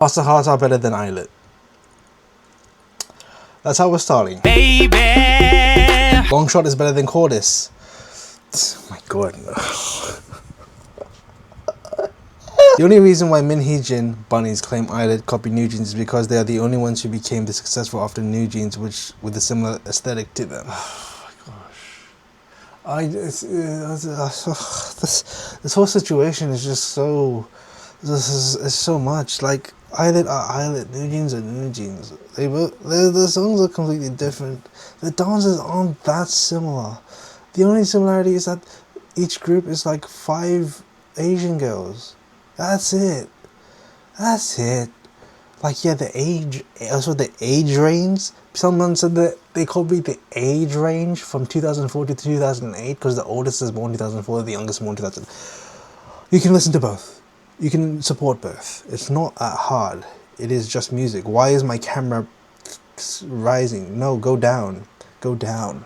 Faster Hearts are better than Islet. That's how we're starting. Baby. Long Shot is better than Cordis. Oh my god. The only reason why Min Hee-jin bunnies claim Islet copy New Jeans is because they are the only ones who became the successful after New Jeans, which with a similar aesthetic to them. Oh my gosh. This whole situation is just so... It's so much. Like, Islet are Islet, New Jeans are New Jeans. The songs are completely different. The dances aren't that similar. The only similarity is that each group is like 5 Asian girls. That's it. Like, yeah, the age range. Someone said that they copied the age range from 2004 to 2008 because the oldest is born 2004, the youngest born 2000. You can listen to both. You can support both. It's not that hard. It is just music. Why is my camera rising? No, go down. Go down.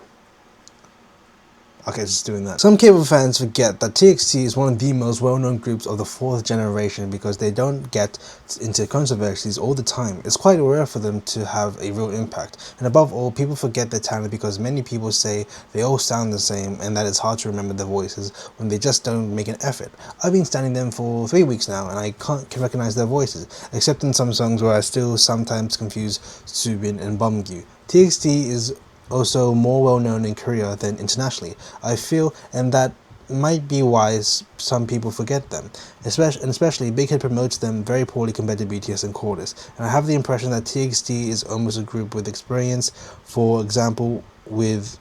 Okay, just doing that. Some K-pop fans forget that TXT is one of the most well-known groups of the 4th generation because they don't get into controversies all the time. It's quite rare for them to have a real impact. And above all, people forget their talent because many people say they all sound the same and that it's hard to remember their voices when they just don't make an effort. I've been standing them for 3 weeks now and I can recognize their voices, except in some songs where I still sometimes confuse Subin and Bumgyu. TXT is also more well known in Korea than internationally, I feel, and that might be why some people forget them. Especially Big Hit promotes them very poorly compared to BTS and Cordis, and I have the impression that TXT is almost a group with experience, for example with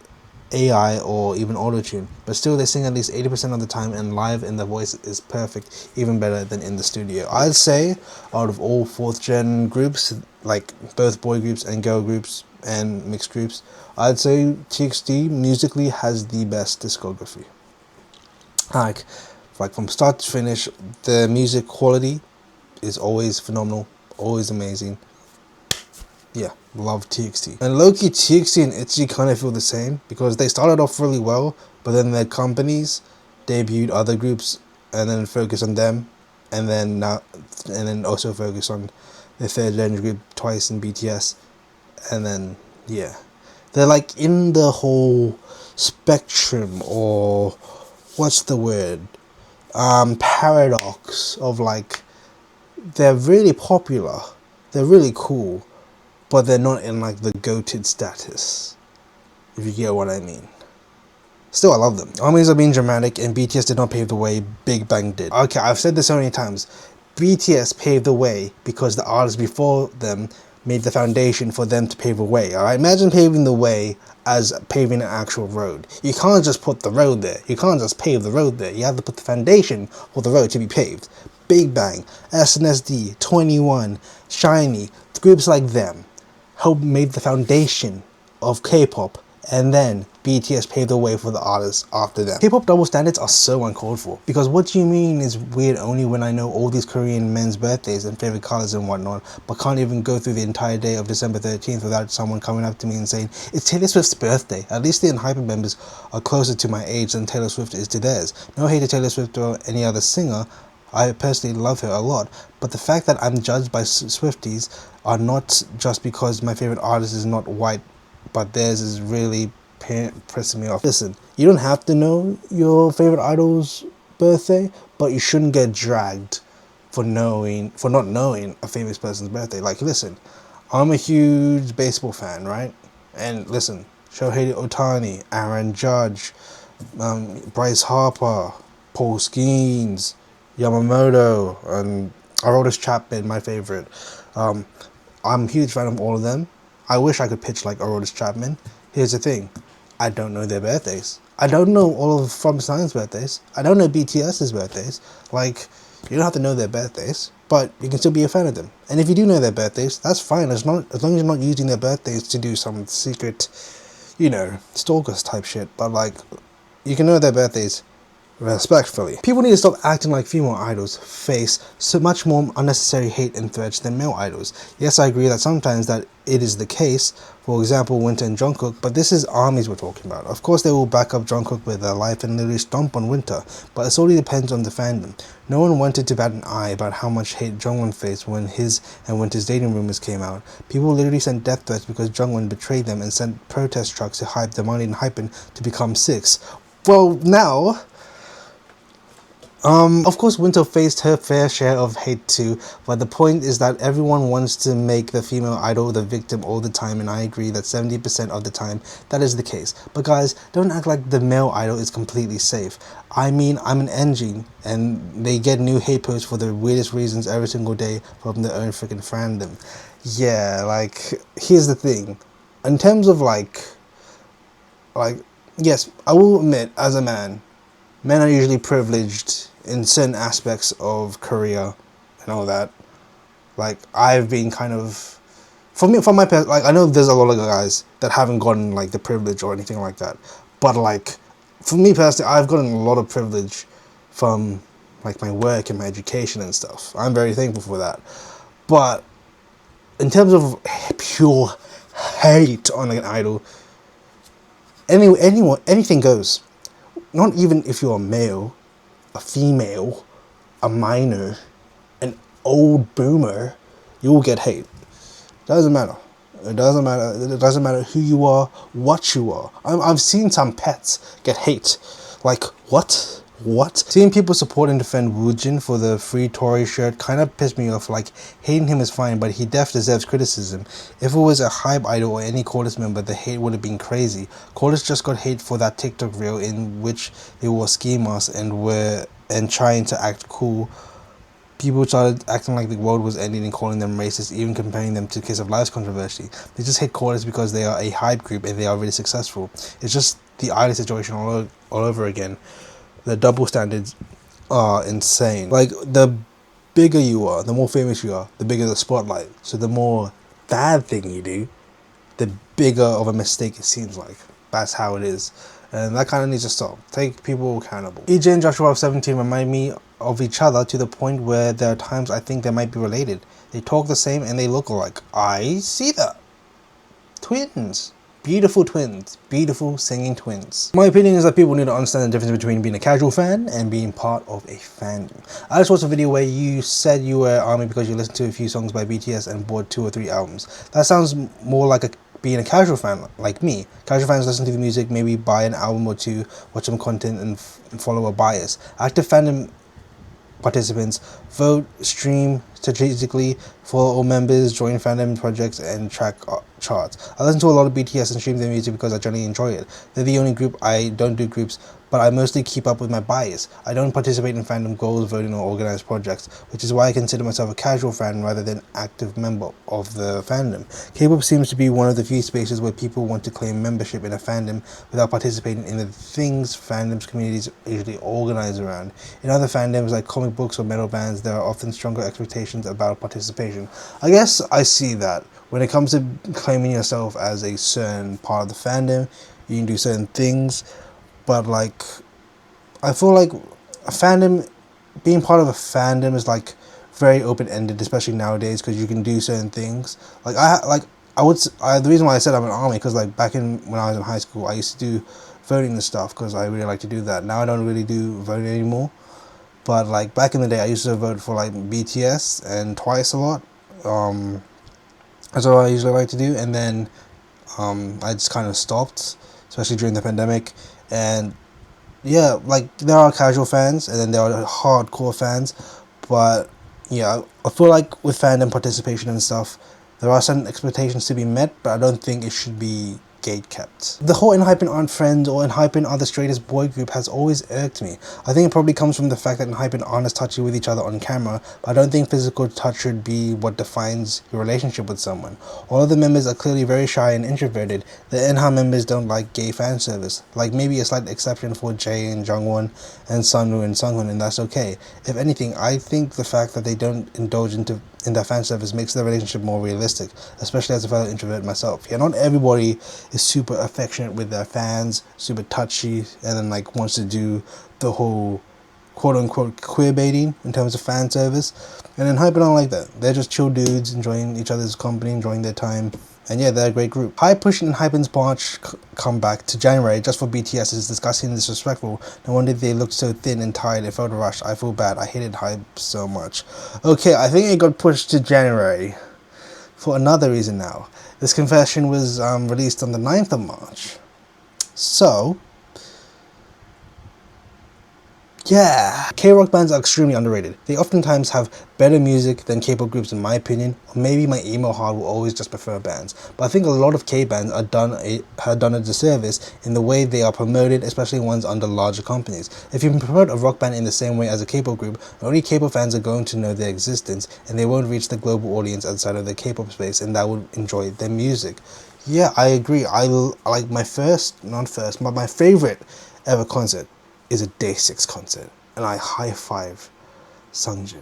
AI or even autotune, but still they sing at least 80% of the time and live and their voice is perfect, even better than in the studio. I'd say out of all 4th gen groups, like both boy groups and girl groups and mixed groups, I'd say TXT musically has the best discography. Like from start to finish, the music quality is always phenomenal, always amazing. Yeah, love TXT. And low-key, TXT and ITZY kind of feel the same because they started off really well, but then their companies debuted other groups and then focus on them, and then also focus on the 3rd gen group Twice and BTS, and then yeah, they're like in the whole spectrum, or what's the word? Paradox of like, they're really popular, they're really cool, but they're not in like the goated status, if you get what I mean. Still, I love them. Armies are being dramatic and BTS did not pave the way, Big Bang did. Okay, I've said this so many times. BTS paved the way because the artists before them made the foundation for them to pave a way. Alright, imagine paving the way as paving an actual road. You can't just put the road there. You can't just pave the road there. You have to put the foundation for the road to be paved. Big Bang, SNSD, 21, SHINee, groups like them made the foundation of K-pop, and then BTS paved the way for the artists after them. K-pop double standards are so uncalled for, because what do you mean is weird only when I know all these Korean men's birthdays and favorite colors and whatnot, but can't even go through the entire day of December 13th without someone coming up to me and saying, it's Taylor Swift's birthday. At least the ENHYPEN members are closer to my age than Taylor Swift is to theirs. No hate to Taylor Swift or any other singer, I personally love her a lot, but the fact that I'm judged by Swifties are not just because my favorite artist is not white, but theirs is really pressing me off. Listen, you don't have to know your favorite idol's birthday, but you shouldn't get dragged for not knowing a famous person's birthday. Like, listen, I'm a huge baseball fan, right? And listen, Shohei Ohtani, Aaron Judge, Bryce Harper, Paul Skeens, Yamamoto, and Aroldis Chapman, my favorite. I'm a huge fan of all of them. I wish I could pitch like Aroldis Chapman. Here's the thing, I don't know their birthdays. I don't know all of From Stein's birthdays. I don't know BTS's birthdays. Like, you don't have to know their birthdays, but you can still be a fan of them. And if you do know their birthdays, that's fine, as long as you're not using their birthdays to do some secret, stalkers type shit. But like, you can know their birthdays respectfully. People need to stop acting like female idols face so much more unnecessary hate and threats than male idols. Yes, I agree that sometimes that it is the case, for example Winter and Jungkook, but this is armies we're talking about. Of course they will back up Jungkook with their life and literally stomp on Winter, but it solely depends on the fandom. No one wanted to bat an eye about how much hate Jungwon faced when his and Winter's dating rumors came out. People literally sent death threats because Jungwon betrayed them and sent protest trucks to hype demanding ENHYPEN to become 6. Well, now of course Winter faced her fair share of hate too, but the point is that everyone wants to make the female idol the victim all the time, and I agree that 70% of the time that is the case. But guys, don't act like the male idol is completely safe. I mean, I'm an engine, and they get new hate posts for the weirdest reasons every single day from their own freaking fandom. Yeah, like, here's the thing. In terms of like, yes, I will admit, as a man, men are usually privileged in certain aspects of Korea and all that. Like, I've been kind of, from my like, I know there's a lot of guys that haven't gotten like the privilege or anything like that, but like, for me personally, I've gotten a lot of privilege from like my work and my education and stuff. I'm very thankful for that. But in terms of pure hate on an idol, anything goes. Not even if you're a male, a female, a minor, an old boomer, you will get hate. Doesn't matter. It doesn't matter. It doesn't matter who you are, what you are. I've seen some pets get hate. Like, what? What? Seeing people support and defend Woojin for the free Tory shirt kind of pissed me off. Like, hating him is fine, but he def deserves criticism. If it was a HYBE idol or any Chorus member, the hate would have been crazy. Chorus just got hate for that TikTok reel in which they wore ski masks and trying to act cool. People started acting like the world was ending and calling them racist, even comparing them to Kiss of Life's controversy. They just hate Chorus because they are a HYBE group and they are really successful. It's just the idol situation all over again. The double standards are insane. Like, the bigger you are, the more famous you are, the bigger the spotlight. So the more bad thing you do, the bigger of a mistake it seems like. That's how it is. And that kind of needs to stop. Take people accountable. EJ and Joshua of 17 remind me of each other to the point where there are times I think they might be related. They talk the same and they look alike. I see that. Twins. Beautiful twins. Beautiful singing twins. My opinion is that people need to understand the difference between being a casual fan and being part of a fandom. I just watched a video where you said you were ARMY because you listened to a few songs by BTS and bought 2 or 3 albums. That sounds more like being a casual fan like me. Casual fans listen to the music, maybe buy an album or 2, watch some content and follow a bias. Active fandom participants vote, stream strategically, follow all members, join fandom projects, and track charts. I listen to a lot of BTS and stream their music because I generally enjoy it. They're the only group. I don't do groups, but I mostly keep up with my bias. I don't participate in fandom goals, voting, or organized projects, which is why I consider myself a casual fan rather than active member of the fandom. K-pop seems to be one of the few spaces where people want to claim membership in a fandom without participating in the things fandoms communities usually organize around. In other fandoms like comic books or metal bands, there are often stronger expectations about participation. I guess I see that. When it comes to claiming yourself as a certain part of the fandom, you can do certain things, but like, I feel like a fandom, being part of a fandom is like very open-ended, especially nowadays, because you can do certain things. Like the reason why I said I'm an ARMY, because like back when I was in high school, I used to do voting and stuff because I really like to do that. Now I don't really do voting anymore, but like back in the day, I used to vote for like BTS and Twice a lot. That's what I usually like to do, and then I just kind of stopped, especially during the pandemic. And yeah, like, there are casual fans and then there are hardcore fans, but yeah, I feel like with fandom participation and stuff, there are certain expectations to be met, but I don't think it should be gate kept. The whole ENHYPEN aren't friends or ENHYPEN are the straightest boy group has always irked me. I think it probably comes from the fact that ENHYPEN aren't as touchy with each other on camera, but I don't think physical touch should be what defines your relationship with someone. All of the members are clearly very shy and introverted. The ENHYPEN members don't like gay fan service, like maybe a slight exception for Jae and Jungwon and Sunwoo and Sunghoon, and that's okay. If anything, I think the fact that they don't indulge into in their fan service makes the relationship more realistic, especially as a fellow introvert myself. Yeah, not everybody is super affectionate with their fans, super touchy, and then like wants to do the whole quote-unquote queer baiting in terms of fan service. And ENHYPEN aren't like that. They're just chill dudes enjoying each other's company, enjoying their time. And yeah, they're a great group. HYBE pushing ENHYPEN's March comeback to January just for BTS is disgusting and disrespectful. No wonder they looked so thin and tired. It felt rushed. I feel bad. I hated HYBE so much. Okay, I think it got pushed to January for another reason now. This confession was released on the 9th of March. So, yeah, K-rock bands are extremely underrated. They oftentimes have better music than K-pop groups in my opinion, or maybe my emo heart will always just prefer bands. But I think a lot of K-bands are done a disservice in the way they are promoted, especially ones under larger companies. If you promote a rock band in the same way as a K-pop group, only K-pop fans are going to know their existence, and they won't reach the global audience outside of the K-pop space, and that would enjoy their music. Yeah, I agree. I like my favorite ever concert is a Day 6 concert, and I high-five Sungjin.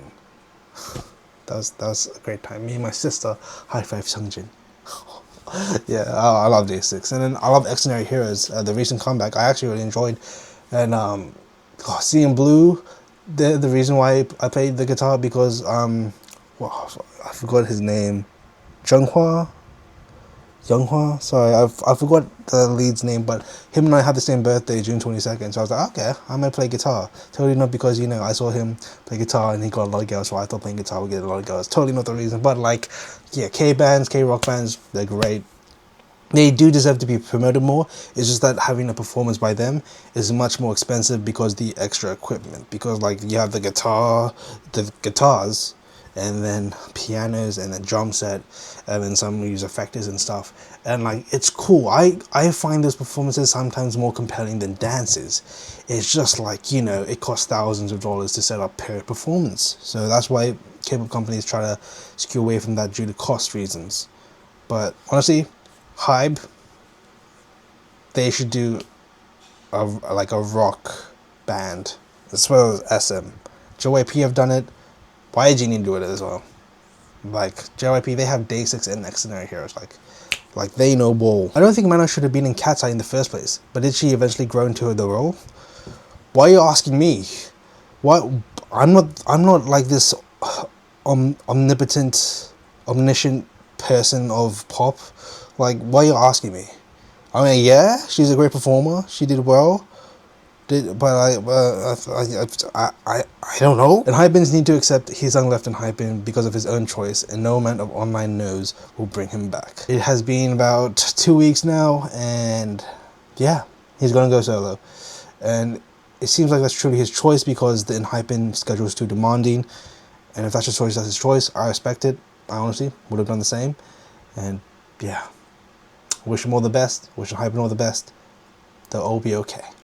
That was a great time. Me and my sister high-five Sungjin. Yeah, I love Day 6. And then I love Extraordinary Heroes, the recent comeback. I actually really enjoyed. And seeing Blue, the reason why I played the guitar because well, I forgot his name, Younghwa, sorry, I forgot the lead's name, but him and I had the same birthday, June 22nd, so I was like, okay, I'm gonna play guitar. Totally not because, you know, I saw him play guitar and he got a lot of girls, so I thought playing guitar would get a lot of girls. Totally not the reason, but like, yeah, K-bands, K-rock bands, they're great. They do deserve to be promoted more. It's just that having a performance by them is much more expensive because the extra equipment. Because like you have the guitars, and then pianos, and then drum set, and then some use effectors and stuff. And like it's cool. I find those performances sometimes more compelling than dances. It's just like, you know, it costs thousands of dollars to set up per performance. So that's why K-pop companies try to skew away from that due to cost reasons. But honestly, HYBE, they should do a rock band as well as SM. JYP have done it. YG need to do it as well. Like JYP, they have Day 6 and Extraordinary Heroes. Like they know ball. I don't think Manon should have been in Katseye in the first place. But did she eventually grow into the role? Why are you asking me? What? I'm not like this omnipotent, omniscient person of pop. Like, why are you asking me? I mean, yeah, she's a great performer. She did well. But I don't know. And ENHYPENs need to accept Heeseung left ENHYPEN because of his own choice, and no amount of online no's will bring him back. It has been about 2 weeks now, and yeah, he's gonna go solo. And it seems like that's truly his choice because the ENHYPEN schedule is too demanding. And if that's his choice, that's his choice. I respect it. I honestly would have done the same. And yeah. Wish him all the best. Wish ENHYPEN all the best. They'll all be okay.